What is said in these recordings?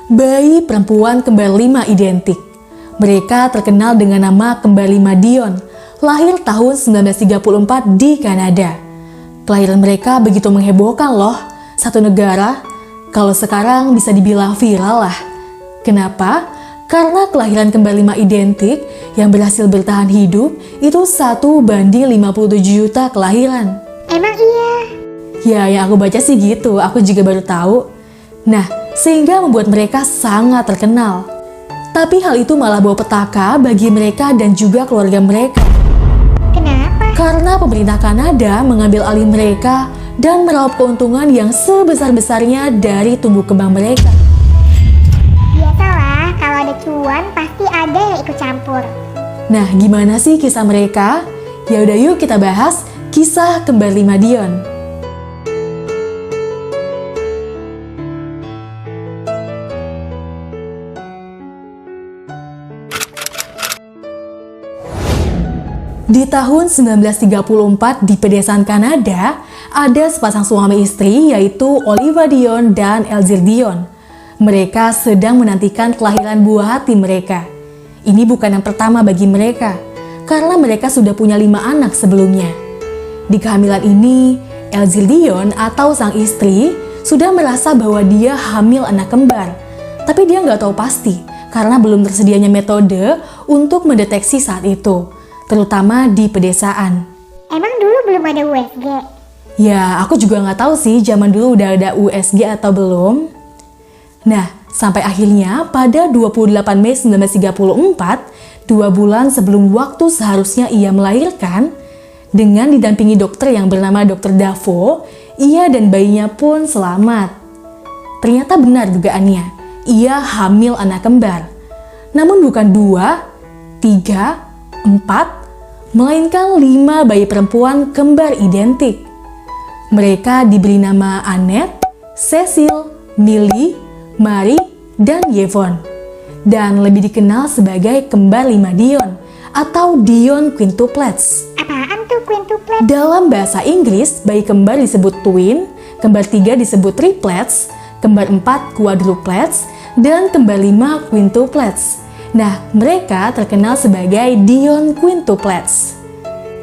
Bayi perempuan kembar 5 identik. Mereka terkenal dengan nama kembar 5 Dion, lahir tahun 1934 di Kanada. Kelahiran mereka begitu menghebohkan loh, satu negara. Kalau sekarang bisa dibilang viral lah. Kenapa? Karena kelahiran kembar 5 identik yang berhasil bertahan hidup itu 1:57 juta kelahiran. Emang iya? Ya, yang aku baca sih gitu, aku juga baru tahu. Nah, sehingga membuat mereka sangat terkenal. Tapi hal itu malah bawa petaka bagi mereka dan juga keluarga mereka. Kenapa? Karena pemerintah Kanada mengambil alih mereka dan meraup keuntungan yang sebesar-besarnya dari tumbuh kembang mereka. Biasalah, kalau ada cuan pasti ada yang ikut campur. Nah, gimana sih kisah mereka? Ya udah yuk kita bahas kisah kembar 5 Dion. Di tahun 1934 di pedesaan Kanada, ada sepasang suami istri yaitu Oliva Dion dan Elzir Dion. Mereka sedang menantikan kelahiran buah hati mereka. Ini bukan yang pertama bagi mereka, karena mereka sudah punya 5 anak sebelumnya. Di kehamilan ini, Elzir Dion atau sang istri sudah merasa bahwa dia hamil anak kembar. Tapi dia nggak tahu pasti, karena belum tersedianya metode untuk mendeteksi saat itu, terutama di pedesaan. Emang dulu belum ada USG? Ya, aku juga nggak tahu sih zaman dulu udah ada USG atau belum. Nah, sampai akhirnya pada 28 Mei 1934, 2 bulan sebelum waktu seharusnya ia melahirkan, dengan didampingi dokter yang bernama Dr. Davo, ia dan bayinya pun selamat. Ternyata benar dugaannya, ia hamil anak kembar. Namun bukan 2, 3, 4, melainkan 5 bayi perempuan kembar identik. Mereka diberi nama Annette, Cecil, Millie, Marie, dan Yvonne. Dan lebih dikenal sebagai kembar 5 Dion atau Dion quintuplets. Apaan tuh quintuplets? Dalam bahasa Inggris, bayi kembar disebut twin, kembar 3 disebut triplets, kembar 4 quadruplets, dan kembar 5 quintuplets. Nah, mereka terkenal sebagai Dion quintuplets.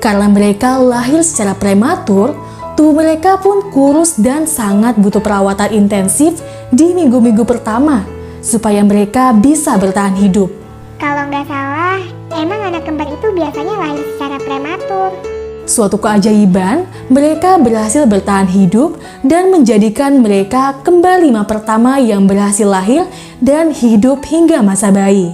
Karena mereka lahir secara prematur, tubuh mereka pun kurus dan sangat butuh perawatan intensif di minggu-minggu pertama supaya mereka bisa bertahan hidup. Kalau nggak salah, emang anak kembar itu biasanya lahir secara prematur. Suatu keajaiban, mereka berhasil bertahan hidup dan menjadikan mereka kembar 5 pertama yang berhasil lahir dan hidup hingga masa bayi.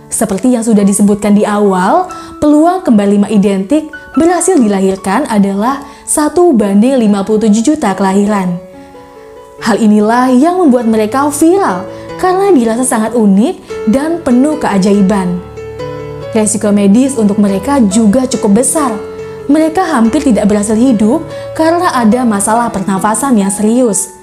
Seperti yang sudah disebutkan di awal, peluang kembar 5 identik berhasil dilahirkan adalah 1:57 juta kelahiran. Hal inilah yang membuat mereka viral karena dirasa sangat unik dan penuh keajaiban. Resiko medis untuk mereka juga cukup besar. Mereka hampir tidak berhasil hidup karena ada masalah pernafasan yang serius.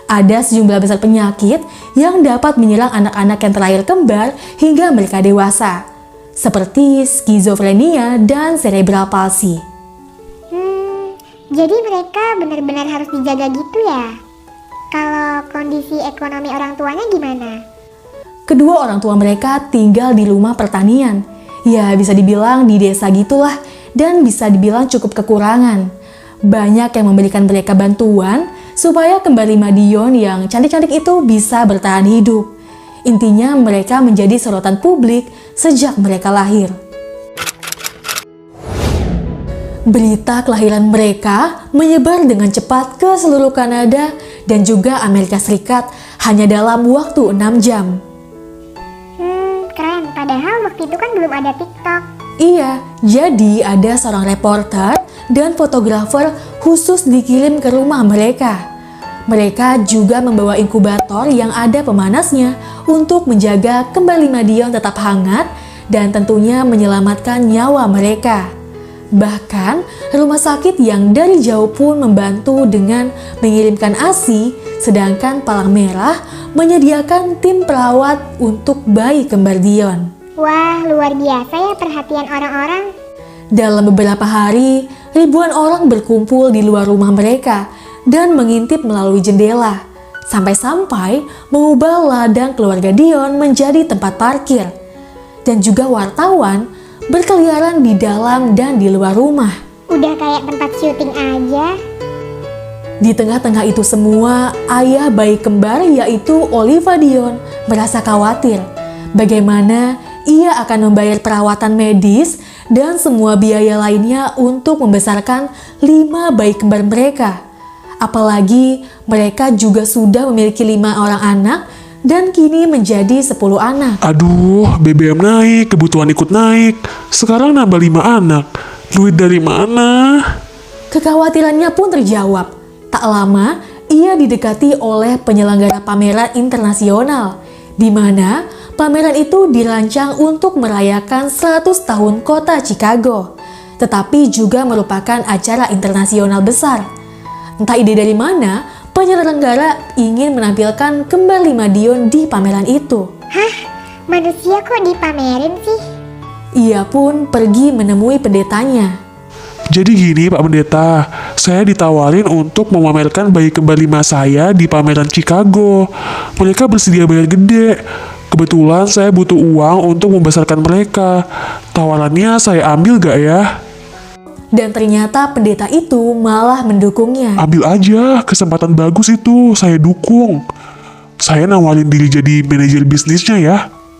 Ada sejumlah besar penyakit yang dapat menyerang anak-anak yang terlahir kembar hingga mereka dewasa, seperti skizofrenia dan cerebral palsy. Jadi mereka benar-benar harus dijaga gitu ya? Kalau kondisi ekonomi orang tuanya gimana? Kedua orang tua mereka tinggal di rumah pertanian. Ya, bisa dibilang di desa gitulah, dan bisa dibilang cukup kekurangan. Banyak yang memberikan mereka bantuan supaya kembar 5 Dion yang cantik-cantik itu bisa bertahan hidup. Intinya mereka menjadi sorotan publik sejak mereka lahir. Berita kelahiran mereka menyebar dengan cepat ke seluruh Kanada dan juga Amerika Serikat hanya dalam waktu 6 jam. Keren. Padahal waktu itu kan belum ada TikTok. Iya, jadi ada seorang reporter dan fotografer khusus dikirim ke rumah mereka. Mereka juga membawa inkubator yang ada pemanasnya untuk menjaga kembar 5 Dion tetap hangat dan tentunya menyelamatkan nyawa mereka. Bahkan, rumah sakit yang dari jauh pun membantu dengan mengirimkan ASI, sedangkan Palang Merah menyediakan tim perawat untuk bayi kembar Dion. Wah, luar biasa ya perhatian orang-orang. Dalam beberapa hari, ribuan orang berkumpul di luar rumah mereka dan mengintip melalui jendela. Sampai-sampai mengubah ladang keluarga Dion menjadi tempat parkir. Dan juga wartawan berkeliaran di dalam dan di luar rumah. Udah kayak tempat syuting aja. Di tengah-tengah itu semua, ayah bayi kembar yaitu Oliva Dion merasa khawatir bagaimana ia akan membayar perawatan medis dan semua biaya lainnya untuk membesarkan 5 bayi kembar mereka. Apalagi mereka juga sudah memiliki 5 orang anak dan kini menjadi 10 anak. Aduh, BBM naik, kebutuhan ikut naik. Sekarang nambah 5 anak. Duit dari mana? Kekhawatirannya pun terjawab. Tak lama, ia didekati oleh penyelenggara pameran internasional, di mana pameran itu dirancang untuk merayakan 100 tahun kota Chicago, tetapi juga merupakan acara internasional besar. Entah ide dari mana, penyelenggara ingin menampilkan kembar 5 Dion di pameran itu. Hah? Manusia kok dipamerin sih? Ia pun pergi menemui pendetanya. Jadi gini Pak Pendeta, saya ditawarin untuk memamerkan bayi kembar 5 saya di pameran Chicago. Mereka bersedia bayar gede. Kebetulan saya butuh uang untuk membesarkan mereka. Tawarannya saya ambil gak ya? Dan ternyata pendeta itu malah mendukungnya. Ambil aja, kesempatan bagus itu, saya dukung. Saya nawarin diri jadi manajer bisnisnya ya.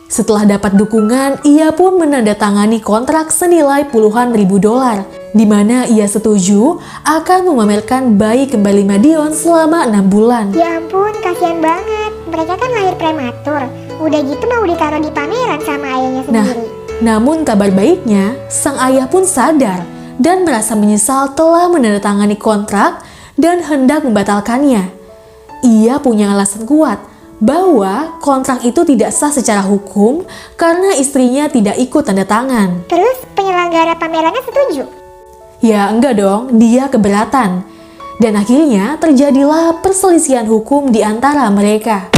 Setelah dapat dukungan, ia pun menandatangani kontrak senilai puluhan ribu dolar, di mana ia setuju akan memamerkan bayi kembar 5 Dion selama 6 bulan. Ya ampun, kasihan banget. Mereka kan lahir prematur. Udah gitu mau ditaruh di pameran sama ayahnya Nah, sendiri. namun kabar baiknya, sang ayah pun sadar dan merasa menyesal telah menandatangani kontrak dan hendak membatalkannya. Ia punya alasan kuat bahwa kontrak itu tidak sah secara hukum karena istrinya tidak ikut tanda tangan. Terus penyelenggara pamerannya setuju? Ya enggak dong, dia keberatan. Dan akhirnya terjadilah perselisihan hukum di antara mereka.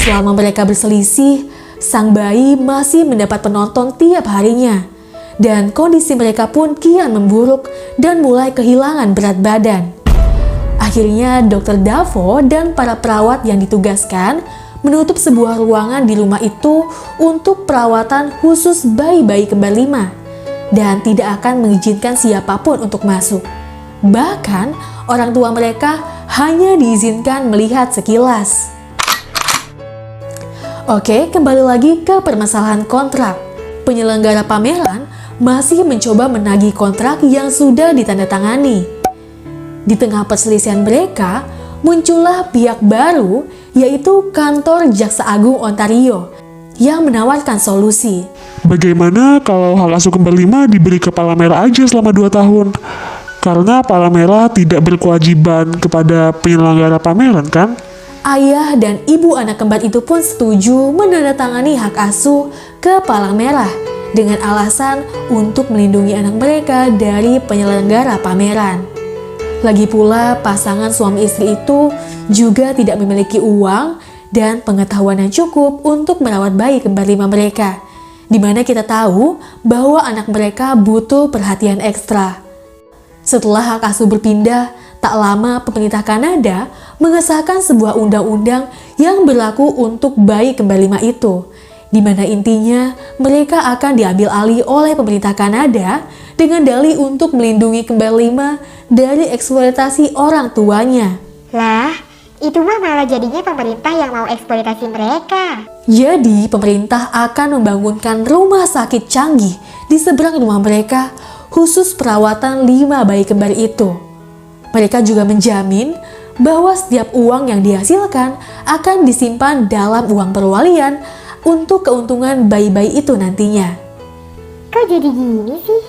Selama mereka berselisih, sang bayi masih mendapat penonton tiap harinya. Dan kondisi mereka pun kian memburuk dan mulai kehilangan berat badan. Akhirnya Dr. Davo dan para perawat yang ditugaskan menutup sebuah ruangan di rumah itu untuk perawatan khusus bayi-bayi kembar 5 dan tidak akan mengizinkan siapapun untuk masuk. Bahkan orang tua mereka hanya diizinkan melihat sekilas. Oke, kembali lagi ke permasalahan kontrak. Penyelenggara pameran masih mencoba menagih kontrak yang sudah ditandatangani. Di tengah perselisihan mereka, muncullah pihak baru, yaitu kantor Jaksa Agung Ontario, yang menawarkan solusi. Bagaimana kalau hak asuh kembar 5 diberi ke Palamera aja selama 2 tahun? Karena Palamera tidak berkewajiban kepada penyelenggara pameran kan? Ayah dan ibu anak kembar itu pun setuju menandatangani hak asuh ke Palang Merah dengan alasan untuk melindungi anak mereka dari penyelenggara pameran. Lagi pula pasangan suami istri itu juga tidak memiliki uang dan pengetahuan yang cukup untuk merawat bayi kembar 5 mereka, di mana kita tahu bahwa anak mereka butuh perhatian ekstra. Setelah hak asuh berpindah, tak lama pemerintah Kanada mengesahkan sebuah undang-undang yang berlaku untuk bayi kembar 5 itu, di mana intinya mereka akan diambil alih oleh pemerintah Kanada dengan dalih untuk melindungi kembar 5 dari eksploitasi orang tuanya. Lah, itu mah malah jadinya pemerintah yang mau eksploitasi mereka. Jadi pemerintah akan membangunkan rumah sakit canggih di seberang rumah mereka khusus perawatan 5 bayi kembar itu. Mereka juga menjamin bahwa setiap uang yang dihasilkan akan disimpan dalam uang perwalian untuk keuntungan bayi-bayi itu nantinya. Kok jadi gini sih?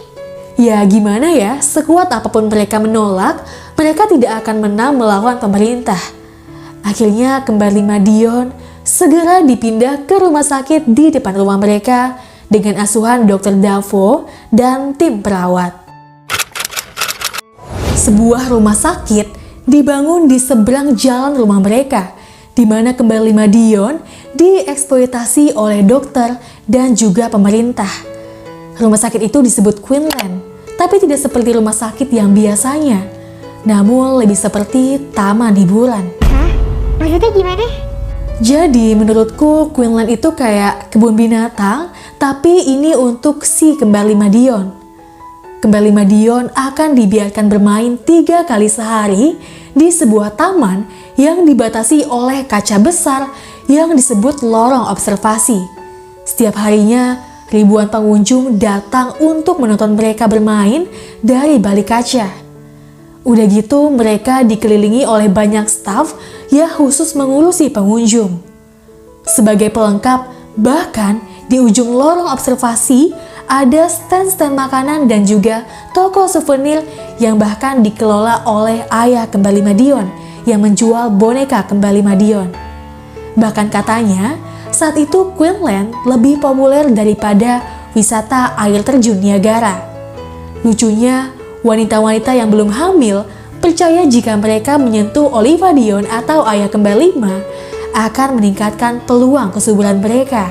Ya gimana ya, sekuat apapun mereka menolak, mereka tidak akan menang melawan pemerintah. Akhirnya kembar 5 Dion segera dipindah ke rumah sakit di depan rumah mereka dengan asuhan Dr. Davo dan tim perawat. Sebuah rumah sakit dibangun di seberang jalan rumah mereka, di mana kembar 5 Dion dieksploitasi oleh dokter dan juga pemerintah. Rumah sakit itu disebut Queenland, tapi tidak seperti rumah sakit yang biasanya, namun lebih seperti taman hiburan. Hah? Maksudnya gimana? Jadi menurutku Queenland itu kayak kebun binatang, tapi ini untuk si kembar 5 Dion. Kembar 5 Dion akan dibiarkan bermain 3 kali sehari di sebuah taman yang dibatasi oleh kaca besar yang disebut lorong observasi. Setiap harinya, ribuan pengunjung datang untuk menonton mereka bermain dari balik kaca. Udah gitu mereka dikelilingi oleh banyak staf yang khusus mengurusi pengunjung. Sebagai pelengkap, bahkan di ujung lorong observasi ada stand-stand makanan dan juga toko souvenir yang bahkan dikelola oleh ayah kembar 5 Dion yang menjual boneka kembar 5 Dion. Bahkan katanya, saat itu Queenland lebih populer daripada wisata air terjun Niagara. Lucunya, wanita-wanita yang belum hamil percaya jika mereka menyentuh Olivia Dion atau ayah kembar 5 akan meningkatkan peluang kesuburan mereka.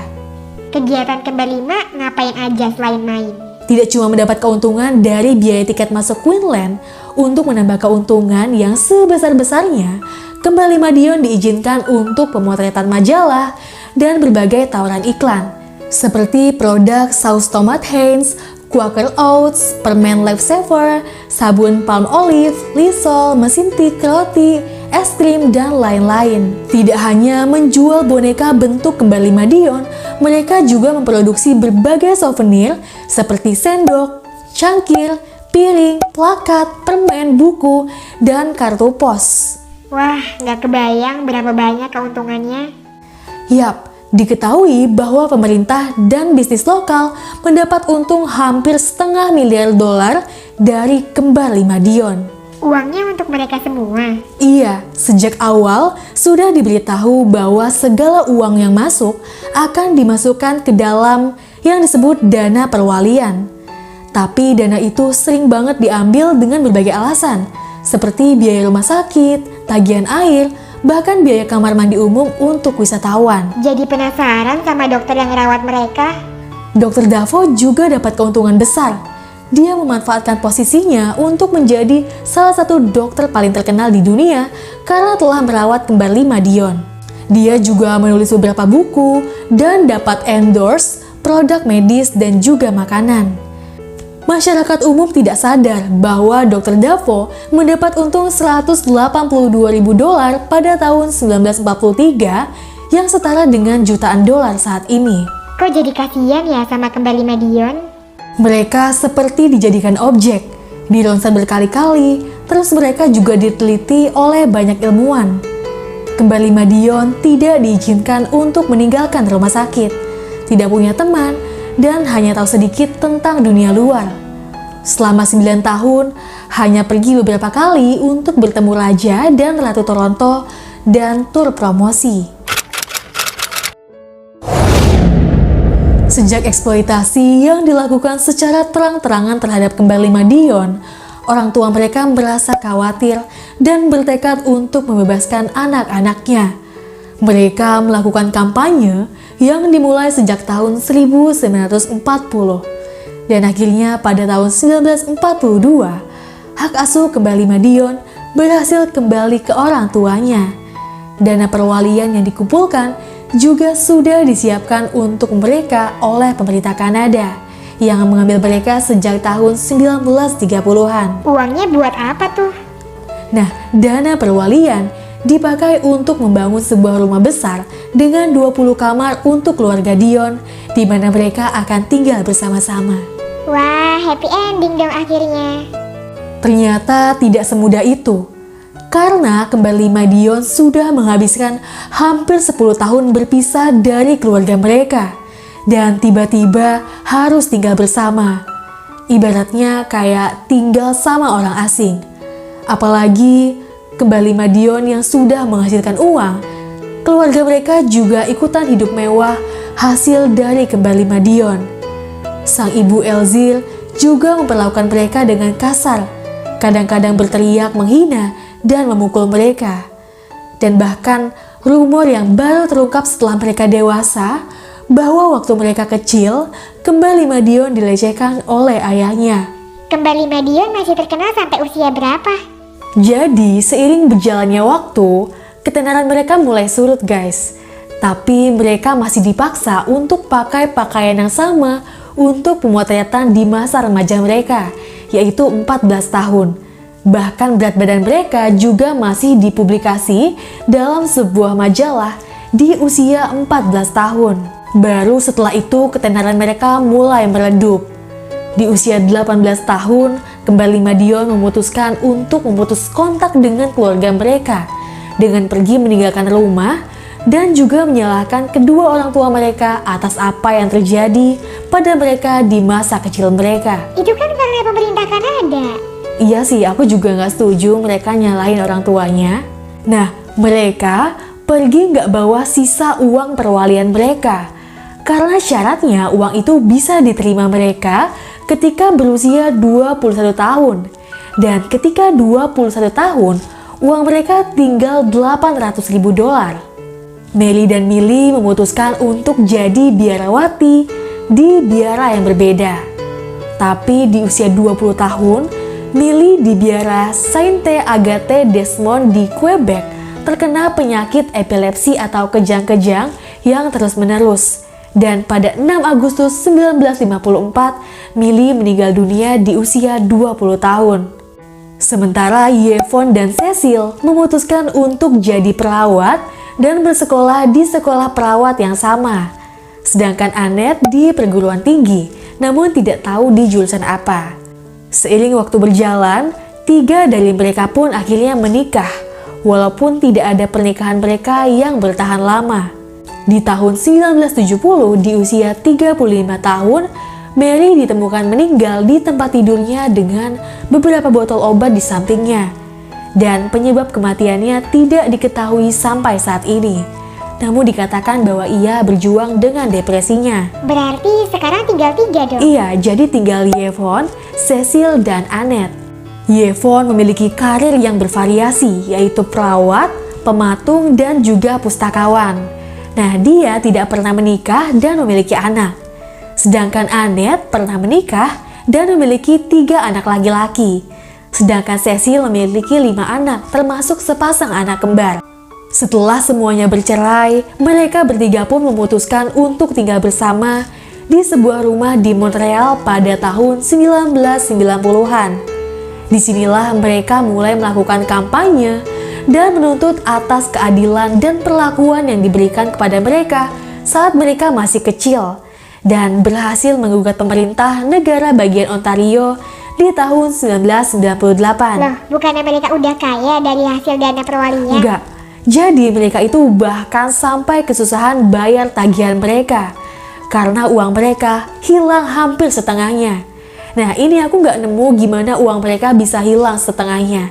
Kegiatan kembar 5 ngapain aja selain main? Tidak cuma mendapat keuntungan dari biaya tiket masuk Queenland, untuk menambah keuntungan yang sebesar-besarnya, kembar 5 Dion diizinkan untuk pemotretan majalah dan berbagai tawaran iklan, seperti produk saus tomat Heinz, Quaker Oats, permen Lifesaver, sabun palm olive, Lysol, mesin tik, roti, es krim, dan lain-lain. Tidak hanya menjual boneka bentuk kembar 5 Dion, mereka juga memproduksi berbagai souvenir seperti sendok, cangkir, piring, plakat, permen, buku, dan kartu pos. Wah, nggak kebayang berapa banyak keuntungannya. Yap, diketahui bahwa pemerintah dan bisnis lokal mendapat untung hampir $500 miliar dari kembar 5 Dion. Uangnya untuk mereka semua. Iya, sejak awal sudah diberitahu bahwa segala uang yang masuk akan dimasukkan ke dalam yang disebut dana perwalian. Tapi dana itu sering banget diambil dengan berbagai alasan, seperti biaya rumah sakit, tagihan air, bahkan biaya kamar mandi umum untuk wisatawan. Jadi penasaran sama dokter yang rawat mereka. Dr. Davo juga dapat keuntungan besar. Dia memanfaatkan posisinya untuk menjadi salah satu dokter paling terkenal di dunia karena telah merawat kembar 5 Dion. Dia juga menulis beberapa buku dan dapat endorse produk medis dan juga makanan. Masyarakat umum tidak sadar bahwa Dr. Davo mendapat untung $182.000 pada tahun 1943 yang setara dengan jutaan dolar saat ini. Kok jadi kasihan ya sama kembar 5 Dion? Mereka seperti dijadikan objek, dironsen berkali-kali, terus mereka juga diteliti oleh banyak ilmuwan. Kembar 5 Dion tidak diizinkan untuk meninggalkan rumah sakit, tidak punya teman, dan hanya tahu sedikit tentang dunia luar. Selama 9 tahun, hanya pergi beberapa kali untuk bertemu Raja dan Ratu Toronto dan tur promosi. Sejak eksploitasi yang dilakukan secara terang-terangan terhadap kembar 5 Dion, orang tua mereka merasa khawatir dan bertekad untuk membebaskan anak-anaknya. Mereka melakukan kampanye yang dimulai sejak tahun 1940. Dan akhirnya pada tahun 1942, hak asuh kembar 5 Dion berhasil kembali ke orang tuanya. Dana perwalian yang dikumpulkan juga sudah disiapkan untuk mereka oleh pemerintah Kanada yang mengambil mereka sejak tahun 1930-an. Uangnya buat apa tuh? Nah, dana perwalian dipakai untuk membangun sebuah rumah besar dengan 20 kamar untuk keluarga Dion, di mana mereka akan tinggal bersama-sama. Wah, happy ending dong akhirnya. Ternyata tidak semudah itu. Karena kembar 5 Dion sudah menghabiskan hampir 10 tahun berpisah dari keluarga mereka. Dan tiba-tiba harus tinggal bersama. Ibaratnya kayak tinggal sama orang asing. Apalagi kembar 5 Dion yang sudah menghasilkan uang, keluarga mereka juga ikutan hidup mewah hasil dari kembar 5 Dion. Sang ibu Elzir juga memperlakukan mereka dengan kasar, kadang-kadang berteriak menghina dan memukul mereka. Dan bahkan rumor yang baru terungkap setelah mereka dewasa, bahwa waktu mereka kecil, kembar 5 Dion dilecehkan oleh ayahnya. Kembar 5 Dion masih terkenal sampai usia berapa? Jadi, seiring berjalannya waktu, ketenaran mereka mulai surut guys. Tapi mereka masih dipaksa untuk pakai pakaian yang sama untuk pemotretan di masa remaja mereka, yaitu 14 tahun. Bahkan berat badan mereka juga masih dipublikasi dalam sebuah majalah di usia 14 tahun. Baru setelah itu ketenaran mereka mulai meredup. Di usia 18 tahun, kembar 5 Dion memutuskan untuk memutus kontak dengan keluarga mereka dengan pergi meninggalkan rumah dan juga menyalahkan kedua orang tua mereka atas apa yang terjadi pada mereka di masa kecil mereka. Itu kan karena pemerintah Kanada. Iya sih, aku juga nggak setuju mereka nyalahin orang tuanya. Nah, mereka pergi nggak bawa sisa uang perwalian mereka. Karena syaratnya uang itu bisa diterima mereka ketika berusia 21 tahun. Dan ketika 21 tahun, uang mereka tinggal $800.000. Mary dan Millie memutuskan untuk jadi biarawati di biara yang berbeda. Tapi di usia 20 tahun, Millie di biara Sainte Agathe Desmond di Quebec terkena penyakit epilepsi atau kejang-kejang yang terus-menerus. Dan pada 6 Agustus 1954, Millie meninggal dunia di usia 20 tahun. Sementara Yvonne dan Cecil memutuskan untuk jadi perawat dan bersekolah di sekolah perawat yang sama. Sedangkan Annette di perguruan tinggi, namun tidak tahu di jurusan apa. Seiring waktu berjalan, 3 dari mereka pun akhirnya menikah, walaupun tidak ada pernikahan mereka yang bertahan lama. Di tahun 1970, di usia 35 tahun, Mary ditemukan meninggal di tempat tidurnya dengan beberapa botol obat di sampingnya. Dan penyebab kematiannya tidak diketahui sampai saat ini. Namun dikatakan bahwa ia berjuang dengan depresinya. Berarti sekarang tinggal 3 dong? Iya, jadi tinggal Yvonne, Cecil, dan Annette. Yvonne memiliki karir yang bervariasi, yaitu perawat, pematung, dan juga pustakawan. Nah, dia tidak pernah menikah dan memiliki anak. Sedangkan Annette pernah menikah dan memiliki 3 anak laki-laki. Sedangkan Cecil memiliki 5 anak, termasuk sepasang anak kembar. Setelah semuanya bercerai, mereka bertiga pun memutuskan untuk tinggal bersama di sebuah rumah di Montreal pada tahun 1990-an. Disinilah mereka mulai melakukan kampanye dan menuntut atas keadilan dan perlakuan yang diberikan kepada mereka saat mereka masih kecil, dan berhasil menggugat pemerintah negara bagian Ontario di tahun 1998. Loh, bukannya mereka udah kaya dari hasil dana perwalian? Enggak. Jadi mereka itu bahkan sampai kesusahan bayar tagihan mereka karena uang mereka hilang hampir setengahnya. Nah, ini aku nggak nemu gimana uang mereka bisa hilang setengahnya.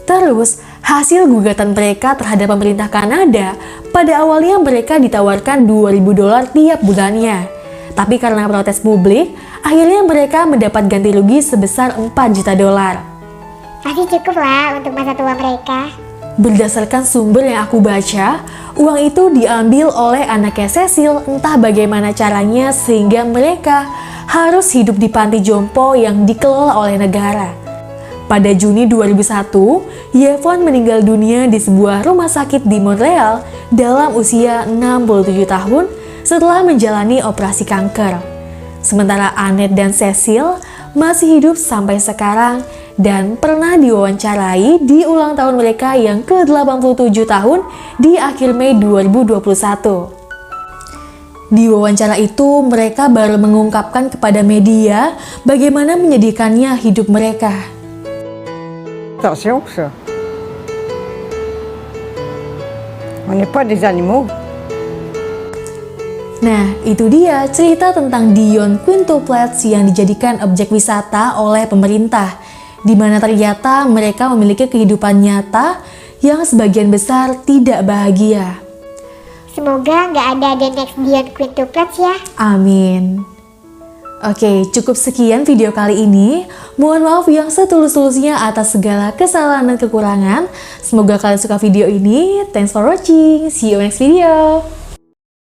Terus, hasil gugatan mereka terhadap pemerintah Kanada, pada awalnya mereka ditawarkan $2.000 tiap bulannya. Tapi karena protes publik, akhirnya mereka mendapat ganti rugi sebesar $4 juta. Pasti cukup lah untuk masa tua mereka. Berdasarkan sumber yang aku baca, uang itu diambil oleh anaknya Cecil entah bagaimana caranya sehingga mereka harus hidup di panti jompo yang dikelola oleh negara. Pada Juni 2001, Yvonne meninggal dunia di sebuah rumah sakit di Montreal dalam usia 67 tahun setelah menjalani operasi kanker. Sementara Annette dan Cecil masih hidup sampai sekarang dan pernah diwawancarai di ulang tahun mereka yang ke-87 tahun di akhir Mei 2021. Di wawancara itu, mereka baru mengungkapkan kepada media bagaimana menyedihkannya hidup mereka. Attention, ça. On n'est pas des animaux. Nah, itu dia cerita tentang Dion quintuplets yang dijadikan objek wisata oleh pemerintah, di mana ternyata mereka memiliki kehidupan nyata yang sebagian besar tidak bahagia. Semoga nggak ada the next Dion quintuplets ya. Amin. Oke, cukup sekian video kali ini. Mohon maaf yang setulus-tulusnya atas segala kesalahan dan kekurangan. Semoga kalian suka video ini. Thanks for watching. See you next video.